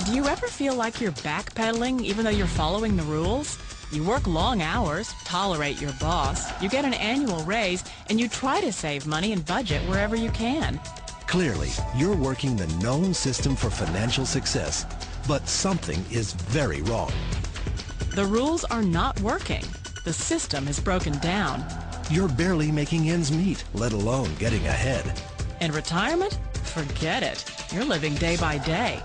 Do you ever feel like you're backpedaling even though you're following the rules? You work long hours, tolerate your boss, you get an annual raise, and you try to save money and budget wherever you can. Clearly, you're working the known system for financial success, but something is very wrong. The rules are not working. The system is broken down. You're barely making ends meet, let alone getting ahead. And retirement? Forget it. You're living day by day.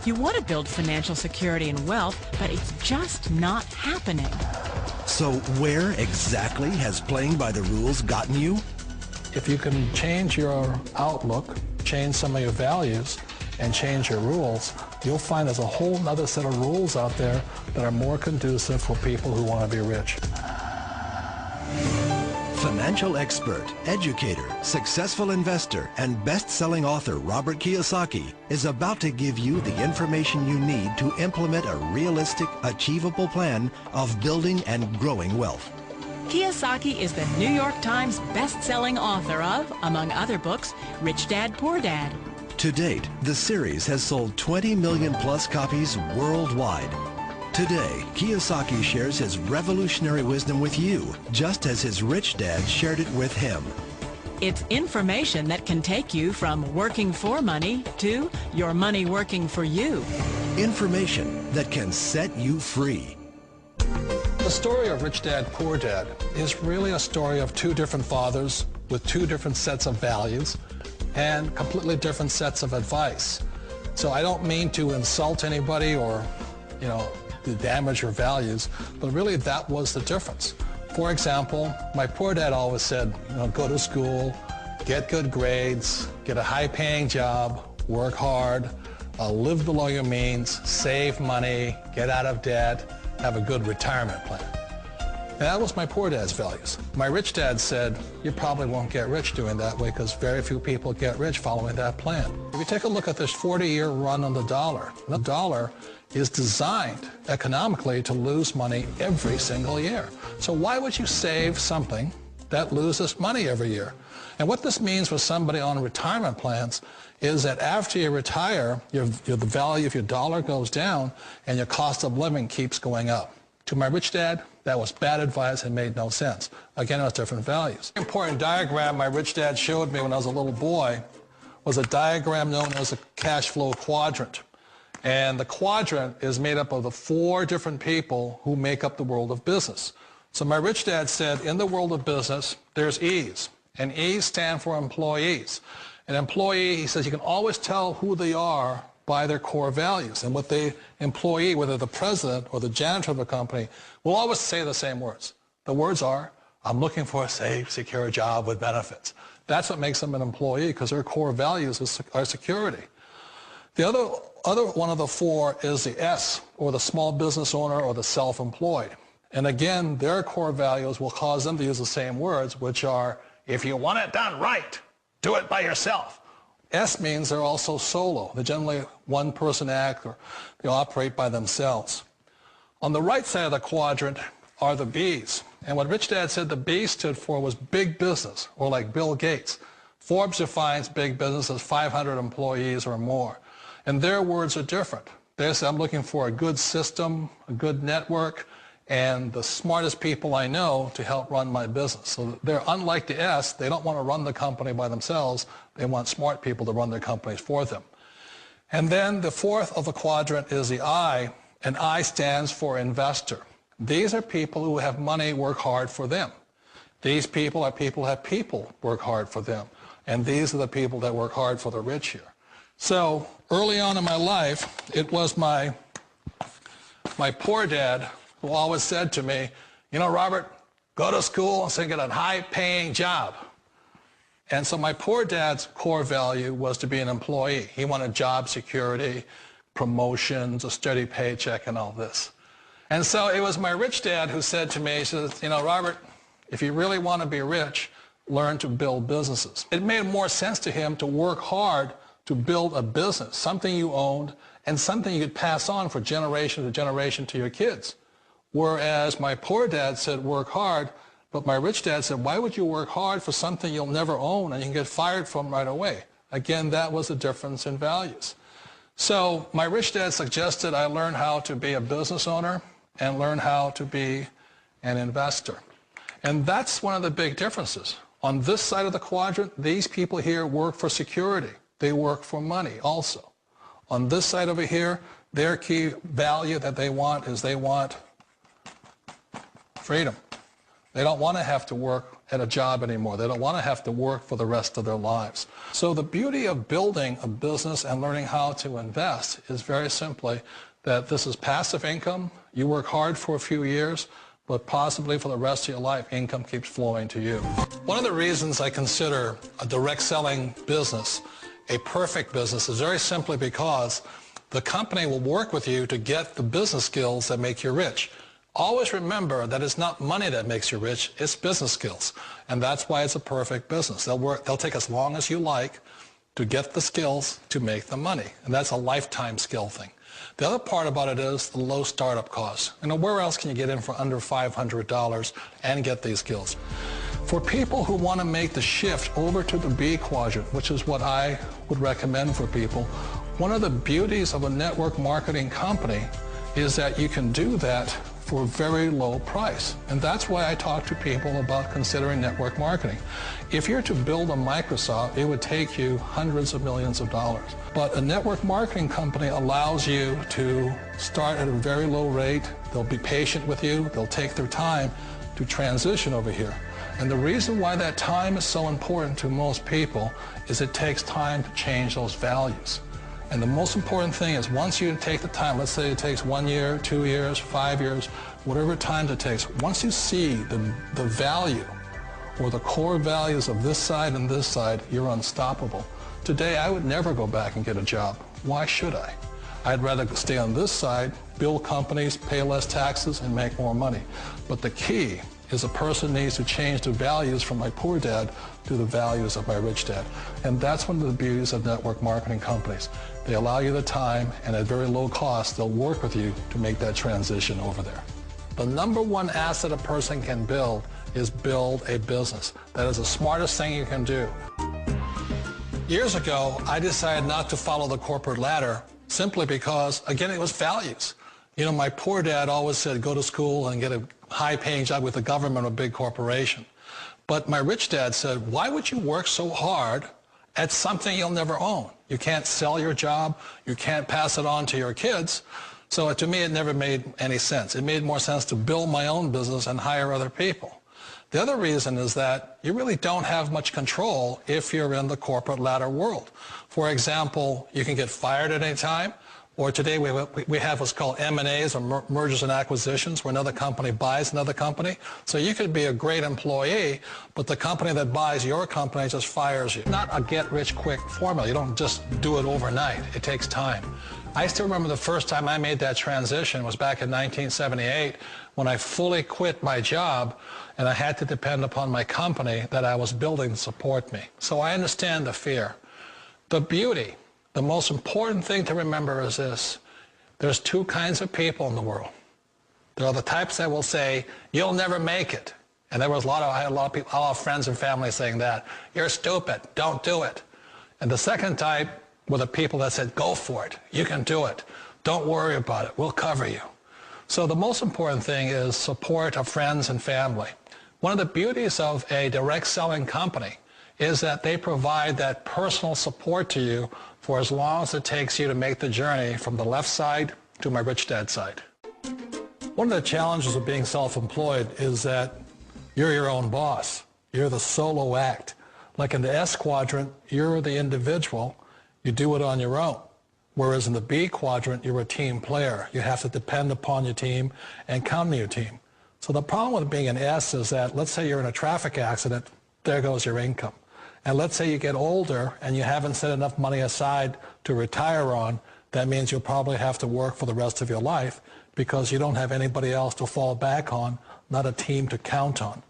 You want to build financial security and wealth, but it's just not happening. So where exactly has playing by the rules gotten you? If you can change your outlook, change some of your values, and change your rules, you'll find there's a whole other set of rules out there that are more conducive for people who want to be rich. Financial expert, educator, successful investor, and best-selling author Robert Kiyosaki is about to give you the information you need to implement a realistic, achievable plan of building and growing wealth. Kiyosaki is the New York Times best-selling author of, among other books, Rich Dad, Poor Dad. To date, the series has sold 20 million plus copies worldwide. Today, Kiyosaki shares his revolutionary wisdom with you, just as his rich dad shared it with him. It's information that can take you from working for money to your money working for you. Information that can set you free. The story of Rich Dad, Poor Dad is really a story of two different fathers with two different sets of values and completely different sets of advice. So I don't mean to insult anybody or, to damage your values, but really that was the difference. For example, my poor dad always said, go to school, get good grades, get a high-paying job, work hard, live below your means, save money, get out of debt, have a good retirement plan. And that was my poor dad's values. My rich dad said, you probably won't get rich doing that way because very few people get rich following that plan. If you take a look at this 40-year run on the dollar is designed economically to lose money every single year. So why would you save something that loses money every year? And what this means for somebody on retirement plans is that after you retire, the value of your dollar goes down and your cost of living keeps going up. To my rich dad, that was bad advice and made no sense. Again, it was different values. An important diagram my rich dad showed me when I was a little boy was a diagram known as a cash flow quadrant. And the quadrant is made up of the four different people who make up the world of business. So my rich dad said, in the world of business, there's E's. And E's stand for employees. An employee, he says, you can always tell who they are by their core values. And what the employee, whether the president or the janitor of a company, will always say the same words. The words are, I'm looking for a safe, secure job with benefits. That's what makes them an employee, because their core values are security. The other one of the four is the S, or the small business owner or the self-employed. And again, their core values will cause them to use the same words, which are, if you want it done right, do it by yourself. S means they're also solo. They're generally one-person act, or they operate by themselves. On the right side of the quadrant are the B's. And what Rich Dad said the B stood for was big business, or like Bill Gates. Forbes defines big business as 500 employees or more. And their words are different. They say, I'm looking for a good system, a good network, and the smartest people I know to help run my business. So they're unlike the S. They don't want to run the company by themselves. They want smart people to run their companies for them. And then the fourth of the quadrant is the I, and I stands for investor. These are people who have money work hard for them. These people are people who have people work hard for them. And these are the people that work hard for the rich here. So early on in my life, it was my poor dad who always said to me, Robert, go to school and get a high-paying job. And so my poor dad's core value was to be an employee. He wanted job security, promotions, a steady paycheck, and all this. And so it was my rich dad who said to me, he says, Robert, if you really want to be rich, learn to build businesses. It made more sense to him to work hard to build a business, something you owned, and something you could pass on for generation to generation to your kids. Whereas my poor dad said work hard, but my rich dad said, why would you work hard for something you'll never own and you can get fired from right away? Again, that was a difference in values. So my rich dad suggested I learn how to be a business owner and learn how to be an investor. And that's one of the big differences. On this side of the quadrant, these people here work for security. They work for money also. On this side over here, their key value that they want is they want freedom. They don't want to have to work at a job anymore. They don't want to have to work for the rest of their lives. So the beauty of building a business and learning how to invest is very simply that this is passive income. You work hard for a few years, but possibly for the rest of your life, income keeps flowing to you. One of the reasons I consider a direct selling business a perfect business is very simply because the company will work with you to get the business skills that make you rich. Always remember that it's not money that makes you rich, it's business skills. And that's why it's a perfect business. They'll take as long as you like to get the skills to make the money. And that's a lifetime skill thing. The other part about it is the low startup costs. Where else can you get in for under $500 and get these skills? For people who want to make the shift over to the B quadrant, which is what I would recommend for people, one of the beauties of a network marketing company is that you can do that for a very low price. And that's why I talk to people about considering network marketing. If you're to build a Microsoft, it would take you hundreds of millions of dollars. But a network marketing company allows you to start at a very low rate. They'll be patient with you. They'll take their time to transition over here. And the reason why that time is so important to most people is it takes time to change those values. And the most important thing is once you take the time, let's say it takes 1 year, 2 years, 5 years, whatever time it takes, once you see the value or the core values of this side and this side, you're unstoppable. Today, I would never go back and get a job. Why should I? I'd rather stay on this side, build companies, pay less taxes, and make more money. But the key is a person needs to change the values from my poor dad to the values of my rich dad. And that's one of the beauties of network marketing companies. They allow you the time, and at very low cost, they'll work with you to make that transition over there. The number one asset a person can build is build a business. That is the smartest thing you can do. Years ago, I decided not to follow the corporate ladder simply because, again, it was values. You know, my poor dad always said, go to school and get a high-paying job with the government or a big corporation. But my rich dad said, why would you work so hard at something you'll never own? You can't sell your job. You can't pass it on to your kids. So to me, it never made any sense. It made more sense to build my own business and hire other people. The other reason is that you really don't have much control if you're in the corporate ladder world. For example, you can get fired at any time. Or today we have what's called M&As, or mergers and acquisitions, where another company buys another company. So you could be a great employee, but the company that buys your company just fires you. Not a get-rich-quick formula. You don't just do it overnight. It takes time. I still remember the first time I made that transition was back in 1978 when I fully quit my job and I had to depend upon my company that I was building to support me. So I understand the fear. The beauty. The most important thing to remember is this. There's two kinds of people in the world. There are the types that will say, you'll never make it. And I had a lot of people, a lot of friends and family saying that. You're stupid. Don't do it. And the second type were the people that said, go for it. You can do it. Don't worry about it. We'll cover you. So the most important thing is support of friends and family. One of the beauties of a direct selling company is that they provide that personal support to you for as long as it takes you to make the journey from the left side to my rich dad side. One of the challenges of being self-employed is that you're your own boss. You're the solo act. Like in the S quadrant, you're the individual. You do it on your own. Whereas in the B quadrant, you're a team player. You have to depend upon your team and count on your team. So the problem with being an S is that, let's say you're in a traffic accident, there goes your income. And let's say you get older and you haven't set enough money aside to retire on, that means you'll probably have to work for the rest of your life because you don't have anybody else to fall back on, not a team to count on.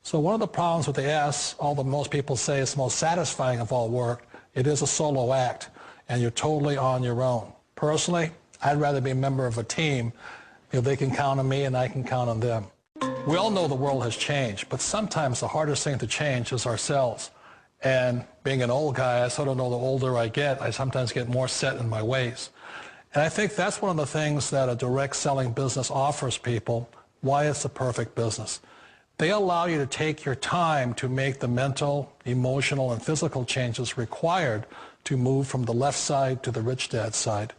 So one of the problems with the S, although most people say it's the most satisfying of all work, it is a solo act and you're totally on your own. Personally, I'd rather be a member of a team if they can count on me and I can count on them. We all know the world has changed, but sometimes the hardest thing to change is ourselves. And being an old guy, I sort of know the older I get, I sometimes get more set in my ways. And I think that's one of the things that a direct selling business offers people, why it's the perfect business. They allow you to take your time to make the mental, emotional, and physical changes required to move from the left side to the rich dad side.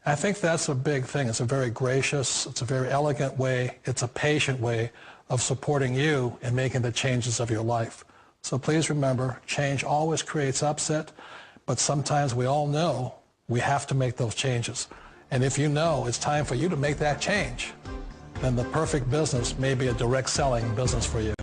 And I think that's a big thing. It's a very gracious, it's a very elegant way, it's a patient way of supporting you in making the changes of your life. So please remember, change always creates upset, but sometimes we all know we have to make those changes. And if you know it's time for you to make that change, then the perfect business may be a direct selling business for you.